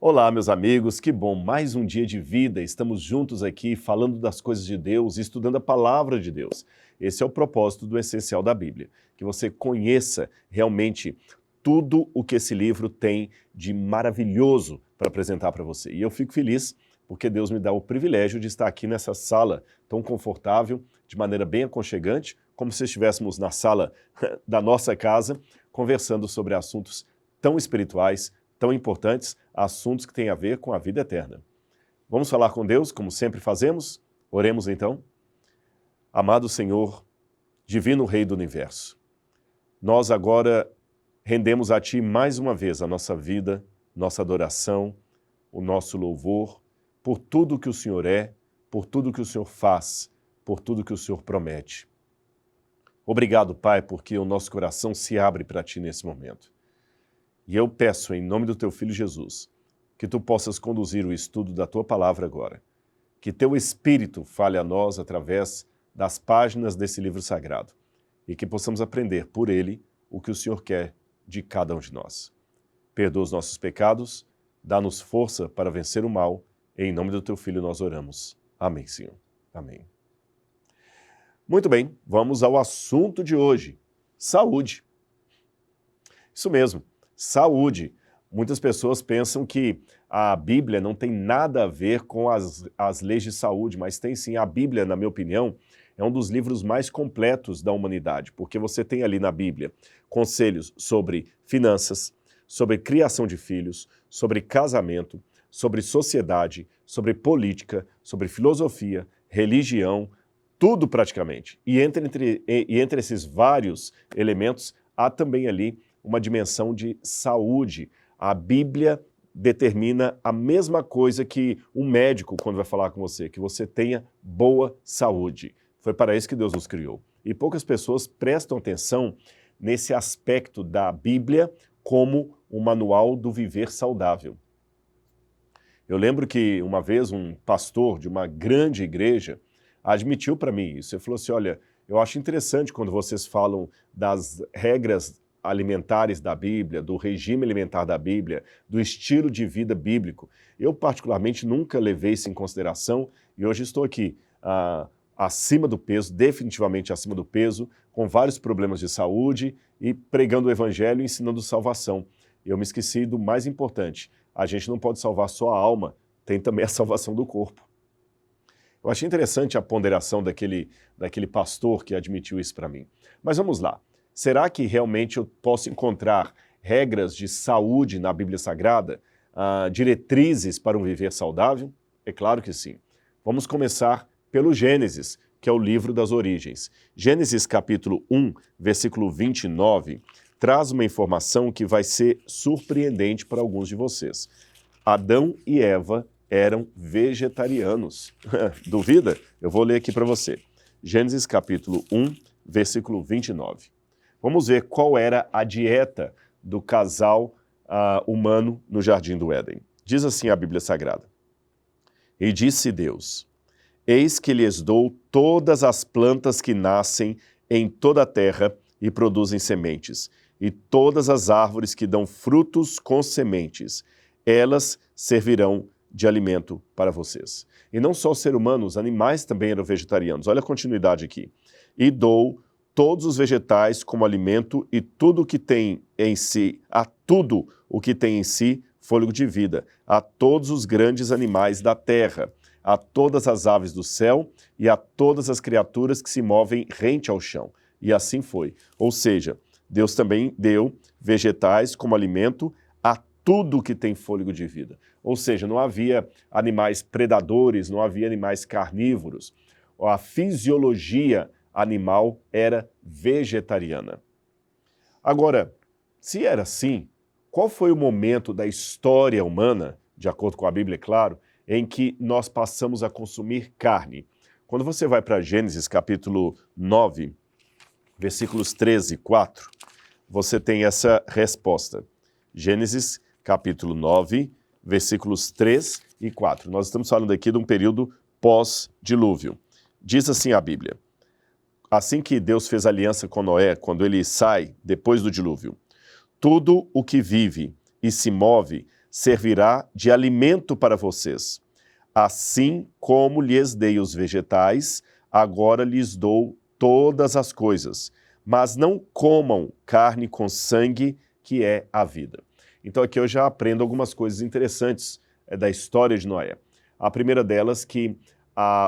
Olá, meus amigos, que bom, mais um dia de vida, estamos juntos aqui falando das coisas de Deus, estudando a palavra de Deus. Esse é o propósito do Essencial da Bíblia, que você conheça realmente tudo o que esse livro tem de maravilhoso para apresentar para você. E eu fico feliz porque Deus me dá o privilégio de estar aqui nessa sala tão confortável, de maneira bem aconchegante, como se estivéssemos na sala da nossa casa, conversando sobre assuntos tão espirituais, tão importantes, assuntos que têm a ver com a vida eterna. Vamos falar com Deus, como sempre fazemos? Oremos então. Amado Senhor, Divino Rei do Universo, nós agora rendemos a Ti mais uma vez a nossa vida, nossa adoração, o nosso louvor, por tudo que o Senhor é, por tudo que o Senhor faz, por tudo que o Senhor promete. Obrigado, Pai, porque o nosso coração se abre para Ti nesse momento. E eu peço, em nome do Teu Filho Jesus, que Tu possas conduzir o estudo da Tua Palavra agora. Que Teu Espírito fale a nós através das páginas desse livro sagrado e que possamos aprender por ele o que o Senhor quer de cada um de nós. Perdoa os nossos pecados, dá-nos força para vencer o mal. Em nome do Teu Filho nós oramos. Amém, Senhor. Amém. Muito bem, vamos ao assunto de hoje. Saúde. Isso mesmo. Saúde. Muitas pessoas pensam que a Bíblia não tem nada a ver com as leis de saúde, mas tem sim. A Bíblia, na minha opinião, é um dos livros mais completos da humanidade, porque você tem ali na Bíblia conselhos sobre finanças, sobre criação de filhos, sobre casamento, sobre sociedade, sobre política, sobre filosofia, religião, tudo praticamente. E entre esses vários elementos, há também ali uma dimensão de saúde. A Bíblia determina a mesma coisa que um médico, quando vai falar com você, que você tenha boa saúde. Foi para isso que Deus nos criou. E poucas pessoas prestam atenção nesse aspecto da Bíblia como um manual do viver saudável. Eu lembro que uma vez um pastor de uma grande igreja admitiu para mim isso. Ele falou assim, olha, eu acho interessante quando vocês falam das regras alimentares da Bíblia, do regime alimentar da Bíblia, do estilo de vida bíblico. Eu, particularmente, nunca levei isso em consideração e hoje estou aqui acima do peso, definitivamente acima do peso, com vários problemas de saúde e pregando o Evangelho e ensinando salvação. Eu me esqueci do mais importante, a gente não pode salvar só a alma, tem também a salvação do corpo. Eu achei interessante a ponderação daquele pastor que admitiu isso para mim. Mas vamos lá. Será que realmente eu posso encontrar regras de saúde na Bíblia Sagrada? Diretrizes para um viver saudável? É claro que sim. Vamos começar pelo Gênesis, que é o livro das origens. Gênesis capítulo 1, versículo 29, traz uma informação que vai ser surpreendente para alguns de vocês. Adão e Eva eram vegetarianos. Duvida? Eu vou ler aqui para você. Gênesis capítulo 1, versículo 29. Vamos ver qual era a dieta do casal humano no Jardim do Éden. Diz assim a Bíblia Sagrada. E disse Deus, eis que lhes dou todas as plantas que nascem em toda a terra e produzem sementes, e todas as árvores que dão frutos com sementes, elas servirão de alimento para vocês. E não só o ser humano, os animais também eram vegetarianos. Olha a continuidade aqui. E dou todos os vegetais como alimento e tudo o que tem em si, a tudo o que tem em si fôlego de vida, a todos os grandes animais da terra, a todas as aves do céu e a todas as criaturas que se movem rente ao chão. E assim foi. Ou seja, Deus também deu vegetais como alimento a tudo que tem fôlego de vida. Ou seja, não havia animais predadores, não havia animais carnívoros. A fisiologia animal era vegetariana. Agora, se era assim, qual foi o momento da história humana, de acordo com a Bíblia, é claro, em que nós passamos a consumir carne? Quando você vai para Gênesis capítulo 9, versículos 13 e 4, você tem essa resposta. Gênesis capítulo 9, versículos 3 e 4. Nós estamos falando aqui de um período pós-dilúvio. Diz assim a Bíblia. Assim que Deus fez aliança com Noé, quando ele sai depois do dilúvio, tudo o que vive e se move servirá de alimento para vocês. Assim como lhes dei os vegetais, agora lhes dou todas as coisas. Mas não comam carne com sangue, que é a vida. Então aqui eu já aprendo algumas coisas interessantes da história de Noé. A primeira delas que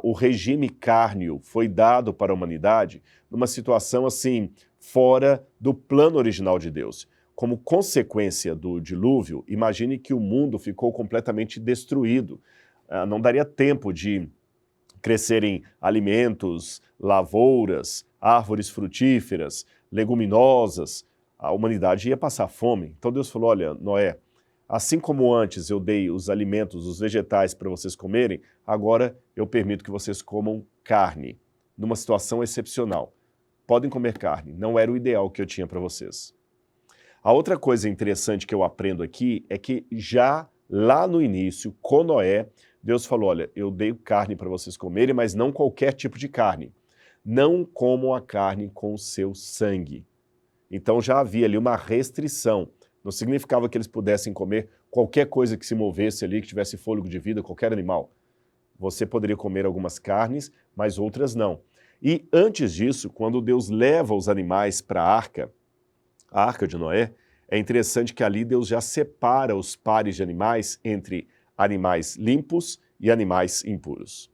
o regime cárneo foi dado para a humanidade numa situação assim, fora do plano original de Deus. Como consequência do dilúvio, imagine que o mundo ficou completamente destruído. Não daria tempo de crescerem alimentos, lavouras, árvores frutíferas, leguminosas. A humanidade ia passar fome. Então Deus falou, olha, Noé, assim como antes eu dei os alimentos, os vegetais para vocês comerem, agora eu permito que vocês comam carne, numa situação excepcional. Podem comer carne, não era o ideal que eu tinha para vocês. A outra coisa interessante que eu aprendo aqui é que já lá no início, com Noé, Deus falou, olha, eu dei carne para vocês comerem, mas não qualquer tipo de carne. Não comam a carne com o seu sangue. Então já havia ali uma restrição. Não significava que eles pudessem comer qualquer coisa que se movesse ali, que tivesse fôlego de vida, qualquer animal. Você poderia comer algumas carnes, mas outras não. E antes disso, quando Deus leva os animais para a arca de Noé, é interessante que ali Deus já separa os pares de animais entre animais limpos e animais impuros.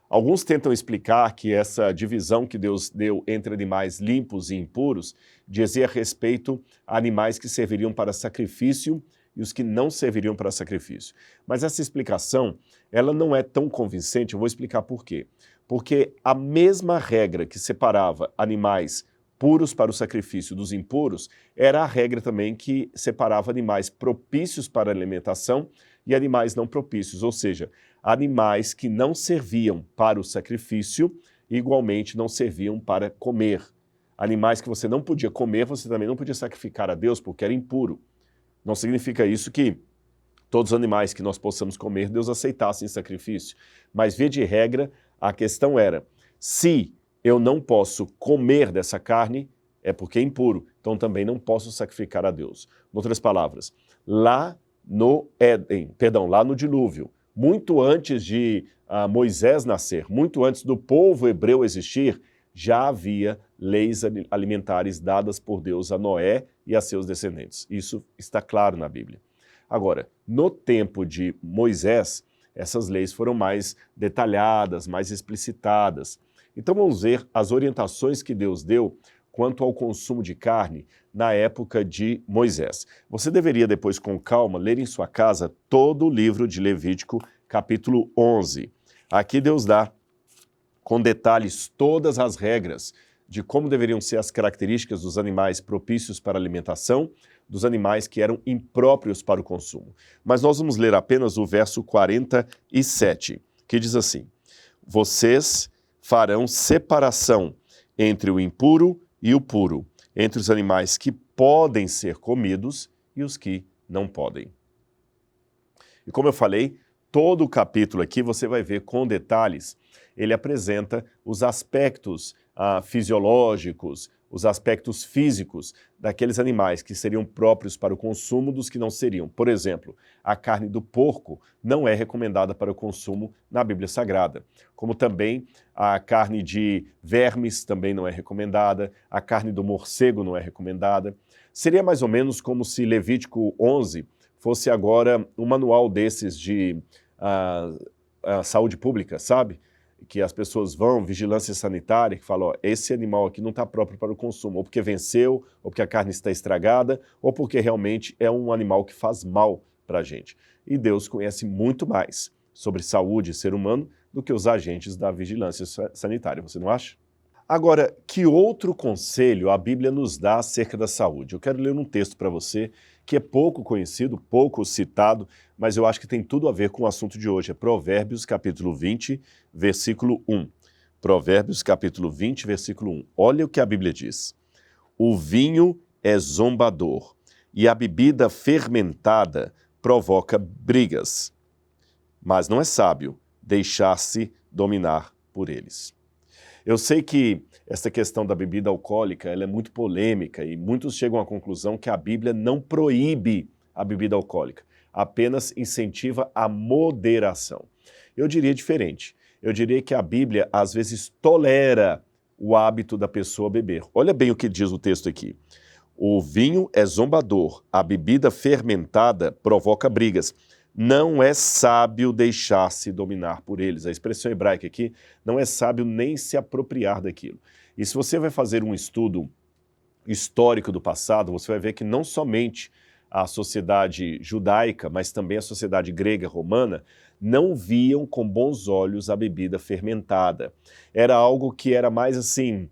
Alguns tentam explicar que essa divisão que Deus deu entre animais limpos e impuros dizia respeito a animais que serviriam para sacrifício e os que não serviriam para sacrifício. Mas essa explicação, ela não é tão convincente, eu vou explicar por quê. Porque a mesma regra que separava animais puros para o sacrifício dos impuros era a regra também que separava animais propícios para a alimentação e animais não propícios, ou seja, animais que não serviam para o sacrifício e igualmente não serviam para comer. Animais que você não podia comer, você também não podia sacrificar a Deus porque era impuro. Não significa isso que todos os animais que nós possamos comer, Deus aceitasse em sacrifício. Mas, via de regra, a questão era, se eu não posso comer dessa carne, é porque é impuro, então também não posso sacrificar a Deus. Em outras palavras, lá no dilúvio, muito antes de Moisés nascer, muito antes do povo hebreu existir, já havia leis alimentares dadas por Deus a Noé e a seus descendentes. Isso está claro na Bíblia. Agora, no tempo de Moisés, essas leis foram mais detalhadas, mais explicitadas. Então vamos ver as orientações que Deus deu quanto ao consumo de carne na época de Moisés. Você deveria depois, com calma, ler em sua casa todo o livro de Levítico, capítulo 11. Aqui Deus dá, com detalhes, todas as regras de como deveriam ser as características dos animais propícios para alimentação, dos animais que eram impróprios para o consumo. Mas nós vamos ler apenas o verso 47, que diz assim, vocês farão separação entre o impuro e o puro, entre os animais que podem ser comidos e os que não podem. E como eu falei, todo o capítulo aqui você vai ver com detalhes, ele apresenta os aspectos fisiológicos, os aspectos físicos daqueles animais que seriam próprios para o consumo dos que não seriam. Por exemplo, a carne do porco não é recomendada para o consumo na Bíblia Sagrada, como também a carne de vermes também não é recomendada, a carne do morcego não é recomendada. Seria mais ou menos como se Levítico 11 fosse agora um manual desses de saúde pública, sabe? Que as pessoas vão, vigilância sanitária, que falam, ó, esse animal aqui não está próprio para o consumo, ou porque venceu, ou porque a carne está estragada, ou porque realmente é um animal que faz mal para a gente. E Deus conhece muito mais sobre saúde e ser humano do que os agentes da vigilância sanitária, você não acha? Agora, que outro conselho a Bíblia nos dá acerca da saúde? Eu quero ler um texto para você que é pouco conhecido, pouco citado, mas eu acho que tem tudo a ver com o assunto de hoje. É Provérbios, capítulo 20, versículo 1. Provérbios, capítulo 20, versículo 1. Olha o que a Bíblia diz. O vinho é zombador e a bebida fermentada provoca brigas, mas não é sábio deixar-se dominar por eles. Eu sei que essa questão da bebida alcoólica ela é muito polêmica e muitos chegam à conclusão que a Bíblia não proíbe a bebida alcoólica. apenas incentiva a moderação. Eu diria diferente. Eu diria que a Bíblia, às vezes, tolera o hábito da pessoa beber. Olha bem o que diz o texto aqui. O vinho é zombador, a bebida fermentada provoca brigas. Não é sábio deixar-se dominar por eles. A expressão hebraica aqui, não é sábio nem se apropriar daquilo. E se você vai fazer um estudo histórico do passado, você vai ver que não somente a sociedade judaica, mas também a sociedade grega romana, não viam com bons olhos a bebida fermentada. Era algo que era mais assim,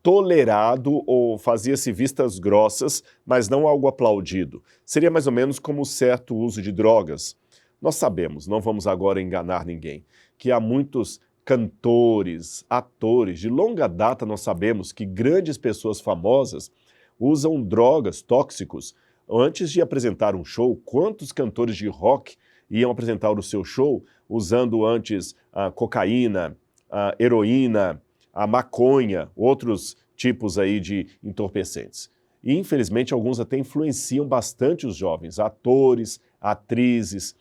tolerado ou fazia-se vistas grossas, mas não algo aplaudido. Seria mais ou menos como o certo uso de drogas. Nós sabemos, não vamos agora enganar ninguém, que há muitos cantores, atores, de longa data nós sabemos que grandes pessoas famosas usam drogas, tóxicos, antes de apresentar um show. Quantos cantores de rock iam apresentar o seu show usando antes a cocaína, a heroína, a maconha, outros tipos aí de entorpecentes. E, infelizmente, alguns até influenciam bastante os jovens, atores, atrizes,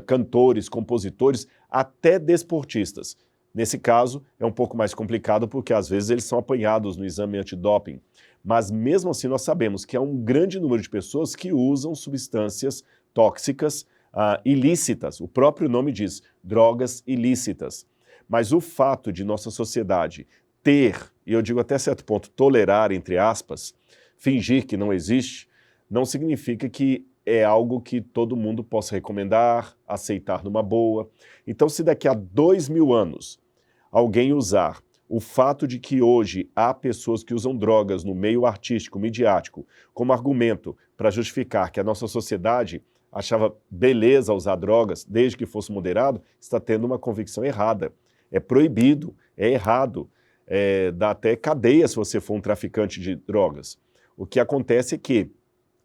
cantores, compositores, até desportistas. Nesse caso, é um pouco mais complicado porque, às vezes, eles são apanhados no exame antidoping. Mas, mesmo assim, nós sabemos que há um grande número de pessoas que usam substâncias tóxicas ilícitas. O próprio nome diz, drogas ilícitas. Mas o fato de nossa sociedade ter, e eu digo até certo ponto, tolerar, entre aspas, fingir que não existe, não significa que é algo que todo mundo possa recomendar, aceitar numa boa. Então, se daqui a 2000 anos alguém usar o fato de que hoje há pessoas que usam drogas no meio artístico, midiático, como argumento para justificar que a nossa sociedade achava beleza usar drogas, desde que fosse moderado, está tendo uma convicção errada. É proibido, é errado, dá até cadeia se você for um traficante de drogas. O que acontece é que,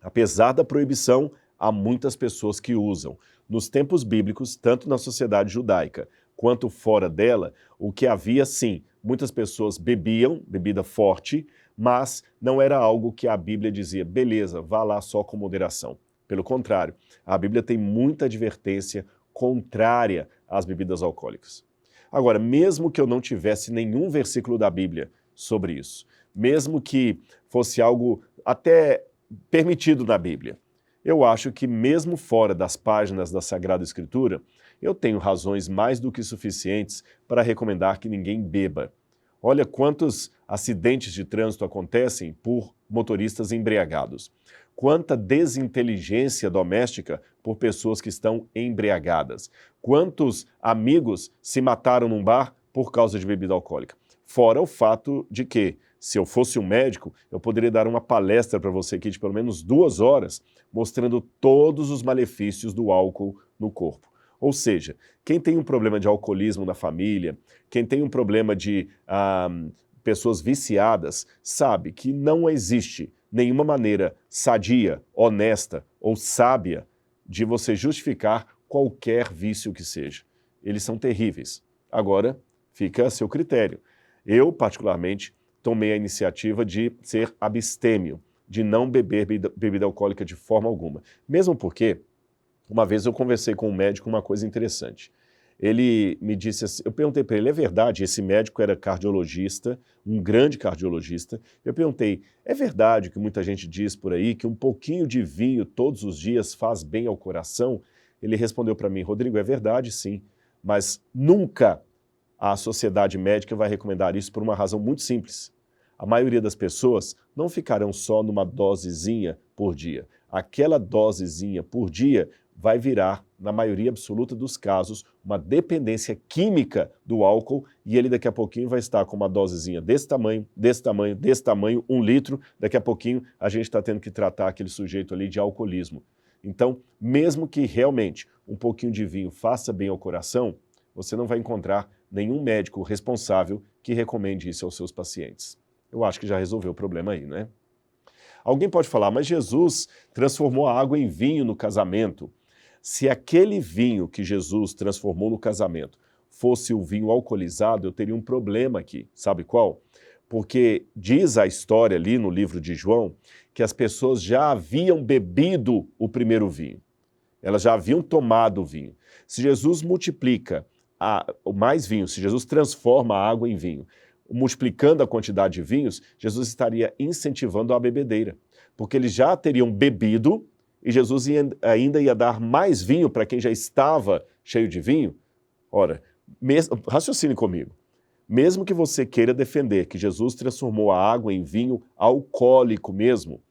apesar da proibição, há muitas pessoas que usam. Nos tempos bíblicos, tanto na sociedade judaica quanto fora dela, o que havia, sim, muitas pessoas bebiam, bebida forte, mas não era algo que a Bíblia dizia, beleza, vá lá só com moderação. Pelo contrário, a Bíblia tem muita advertência contrária às bebidas alcoólicas. Agora, mesmo que eu não tivesse nenhum versículo da Bíblia sobre isso, mesmo que fosse algo até permitido na Bíblia, eu acho que mesmo fora das páginas da Sagrada Escritura, eu tenho razões mais do que suficientes para recomendar que ninguém beba. Olha quantos acidentes de trânsito acontecem por motoristas embriagados. Quanta desinteligência doméstica por pessoas que estão embriagadas. Quantos amigos se mataram num bar por causa de bebida alcoólica. Fora o fato de que, se eu fosse um médico, eu poderia dar uma palestra para você aqui de pelo menos 2 horas, mostrando todos os malefícios do álcool no corpo. Ou seja, quem tem um problema de alcoolismo na família, quem tem um problema de pessoas viciadas, sabe que não existe nenhuma maneira sadia, honesta ou sábia de você justificar qualquer vício que seja. Eles são terríveis. Agora, fica a seu critério. Eu, particularmente, tomei a iniciativa de ser abstêmio, de não beber bebida alcoólica de forma alguma. Mesmo porque, uma vez eu conversei com um médico uma coisa interessante. Ele me disse assim, eu perguntei para ele, é verdade, esse médico era cardiologista, um grande cardiologista. Eu perguntei, é verdade que muita gente diz por aí que um pouquinho de vinho todos os dias faz bem ao coração? Ele respondeu para mim, Rodrigo, é verdade sim, mas nunca a sociedade médica vai recomendar isso por uma razão muito simples. A maioria das pessoas não ficarão só numa dosezinha por dia. Aquela dosezinha por dia vai virar, na maioria absoluta dos casos, uma dependência química do álcool e ele daqui a pouquinho vai estar com uma dosezinha desse tamanho, desse tamanho, desse tamanho, 1 litro, daqui a pouquinho a gente está tendo que tratar aquele sujeito ali de alcoolismo. Então, mesmo que realmente um pouquinho de vinho faça bem ao coração, você não vai encontrar nenhum médico responsável que recomende isso aos seus pacientes. Eu acho que já resolveu o problema aí, né? Alguém pode falar, mas Jesus transformou a água em vinho no casamento. Se aquele vinho que Jesus transformou no casamento fosse o vinho alcoolizado, eu teria um problema aqui. Sabe qual? Porque diz a história ali no livro de João que as pessoas já haviam bebido o primeiro vinho. Elas já haviam tomado o vinho. Se Jesus multiplica mais vinho, se Jesus transforma a água em vinho, multiplicando a quantidade de vinhos, Jesus estaria incentivando a bebedeira, porque eles já teriam bebido e Jesus ainda ia dar mais vinho para quem já estava cheio de vinho. Ora, raciocine comigo. Mesmo que você queira defender que Jesus transformou a água em vinho alcoólico mesmo,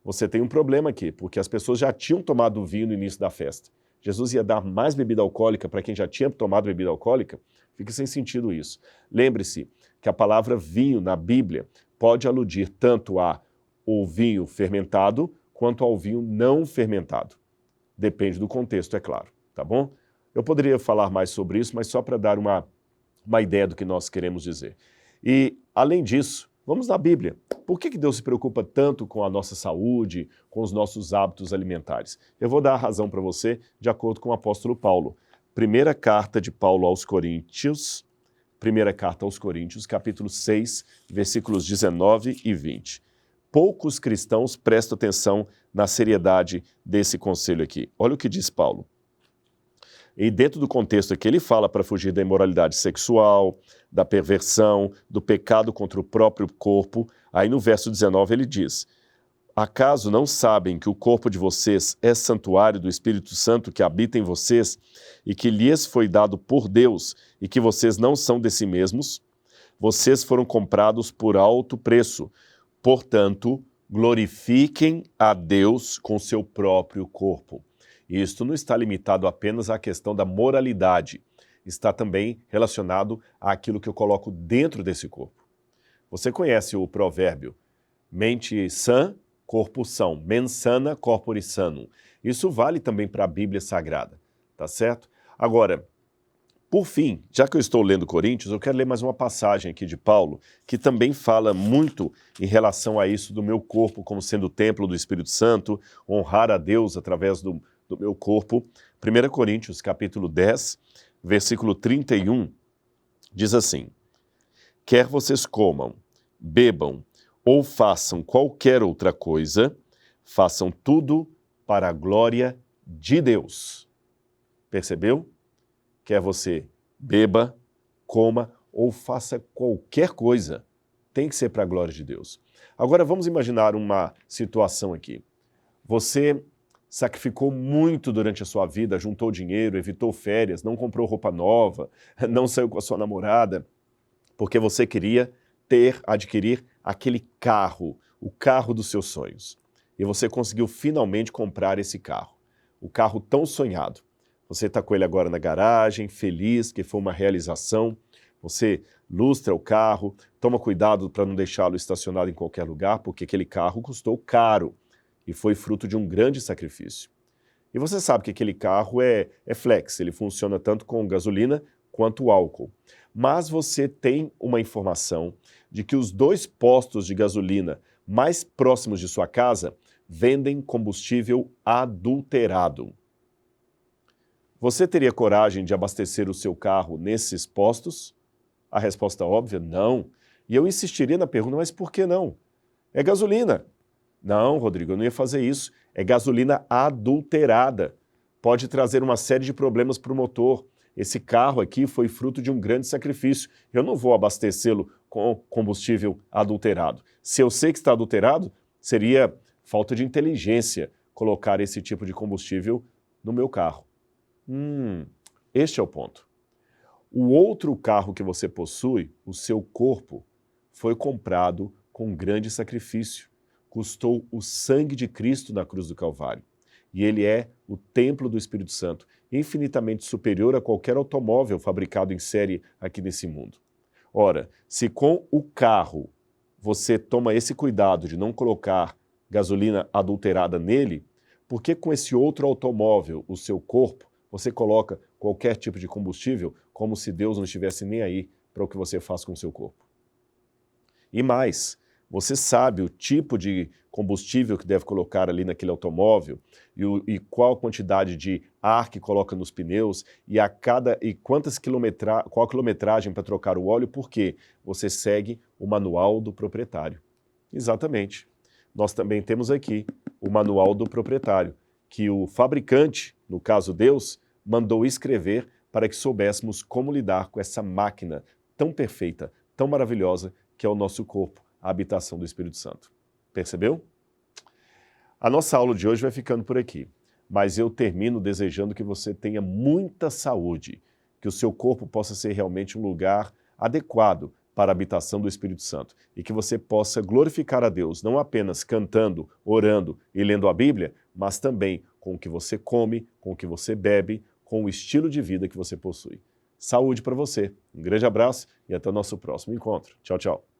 você tem um problema aqui, porque as pessoas já tinham tomado vinho no início da festa. Jesus ia dar mais bebida alcoólica para quem já tinha tomado bebida alcoólica? Fica sem sentido isso. Lembre-se que a palavra vinho na Bíblia pode aludir tanto ao vinho fermentado quanto ao vinho não fermentado. Depende do contexto, é claro, tá bom? Eu poderia falar mais sobre isso, mas só para dar uma ideia do que nós queremos dizer. E, além disso, vamos na Bíblia. Por que Deus se preocupa tanto com a nossa saúde, com os nossos hábitos alimentares? Eu vou dar a razão para você de acordo com o apóstolo Paulo. Primeira carta de Paulo aos Coríntios, capítulo 6, versículos 19 e 20. Poucos cristãos prestam atenção na seriedade desse conselho aqui. Olha o que diz Paulo. E dentro do contexto aqui ele fala para fugir da imoralidade sexual, da perversão, do pecado contra o próprio corpo. Aí no verso 19 ele diz: acaso não sabem que o corpo de vocês é santuário do Espírito Santo que habita em vocês e que lhes foi dado por Deus e que vocês não são de si mesmos? Vocês foram comprados por alto preço. Portanto, glorifiquem a Deus com seu próprio corpo. Isto não está limitado apenas à questão da moralidade, está também relacionado àquilo que eu coloco dentro desse corpo. Você conhece o provérbio, mente sã, corpo são, mens sana, corpore sanum. Isso vale também para a Bíblia Sagrada, tá certo? Agora, por fim, já que eu estou lendo Coríntios, eu quero ler mais uma passagem aqui de Paulo, que também fala muito em relação a isso do meu corpo como sendo o templo do Espírito Santo, honrar a Deus através do meu corpo. 1 Coríntios, capítulo 10, versículo 31, diz assim: quer vocês comam, bebam ou façam qualquer outra coisa, façam tudo para a glória de Deus. Percebeu? Quer você beba, coma ou faça qualquer coisa, tem que ser para a glória de Deus. Agora vamos imaginar uma situação aqui. Você sacrificou muito durante a sua vida, juntou dinheiro, evitou férias, não comprou roupa nova, não saiu com a sua namorada, porque você queria adquirir aquele carro, o carro dos seus sonhos. E você conseguiu finalmente comprar esse carro, o carro tão sonhado. Você está com ele agora na garagem, feliz, que foi uma realização. Você lustra o carro, toma cuidado para não deixá-lo estacionado em qualquer lugar, porque aquele carro custou caro e foi fruto de um grande sacrifício. E você sabe que aquele carro é flex, ele funciona tanto com gasolina quanto álcool. Mas você tem uma informação de que os 2 postos de gasolina mais próximos de sua casa vendem combustível adulterado. Você teria coragem de abastecer o seu carro nesses postos? A resposta óbvia, não. E eu insistiria na pergunta, mas por que não? É gasolina. Não, Rodrigo, eu não ia fazer isso. É gasolina adulterada. Pode trazer uma série de problemas para o motor. Esse carro aqui foi fruto de um grande sacrifício. Eu não vou abastecê-lo com combustível adulterado. Se eu sei que está adulterado, seria falta de inteligência colocar esse tipo de combustível no meu carro. Este é o ponto. O outro carro que você possui, o seu corpo, foi comprado com grande sacrifício. Custou o sangue de Cristo na cruz do Calvário. E ele é o templo do Espírito Santo, infinitamente superior a qualquer automóvel fabricado em série aqui nesse mundo. Ora, se com o carro você toma esse cuidado de não colocar gasolina adulterada nele, por que com esse outro automóvel, o seu corpo, você coloca qualquer tipo de combustível como se Deus não estivesse nem aí para o que você faz com o seu corpo? E mais, você sabe o tipo de combustível que deve colocar ali naquele automóvel e qual a quantidade de ar que coloca nos pneus qual a quilometragem para trocar o óleo, porque você segue o manual do proprietário. Exatamente. Nós também temos aqui o manual do proprietário, que o fabricante, no caso Deus, mandou escrever para que soubéssemos como lidar com essa máquina tão perfeita, tão maravilhosa, que é o nosso corpo, a habitação do Espírito Santo. Percebeu? A nossa aula de hoje vai ficando por aqui, mas eu termino desejando que você tenha muita saúde, que o seu corpo possa ser realmente um lugar adequado para a habitação do Espírito Santo e que você possa glorificar a Deus, não apenas cantando, orando e lendo a Bíblia, mas também com o que você come, com o que você bebe, com o estilo de vida que você possui. Saúde para você, um grande abraço e até o nosso próximo encontro. Tchau, tchau.